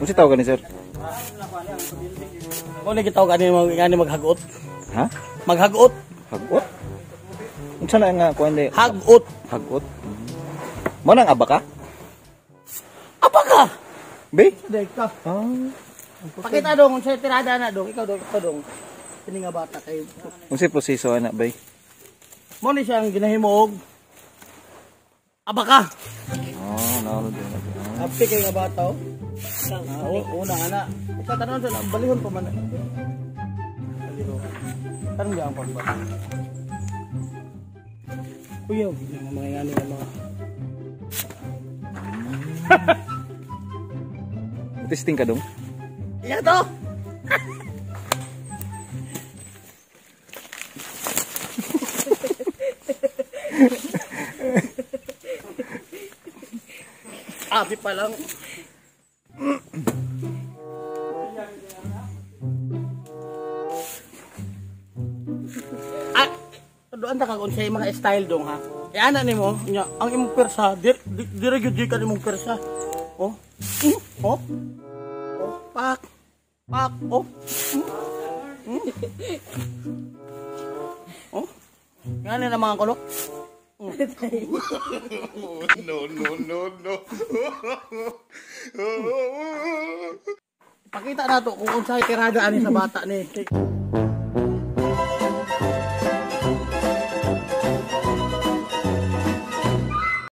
Unsa tawag ni sir? Mo ni gitaw gani maghagot. Ha? Maghagot. Hagot? Unsa na nga kuan di? Hagot. Hagot. Mo nang aba ka? Apa ka? Be? Dek ka. Ah. Pakita dong sa tirada na dong. Ikaw dong. Kini nga bata kay. Unsa proseso ana bay? Mo ni siyang ginahimog. Aba ka. Oh, naano din. Happy kay nga bata oh. Una ana. Sa tanon sa balihon pa man. Karon gyang pagbalik. Kuya, mga ngani nga mga. Testing ka dong? Iya to. Abi pa lang. Doon ta kag unsay mga style dong ha. Ana nimo nya ang imong persa dire gyud ka imong persa. Oh. Oh. Pak. Oh. Oh. Ngani na mga kulok? No. Pakita na to kung unsay tirada ani sa bata ni.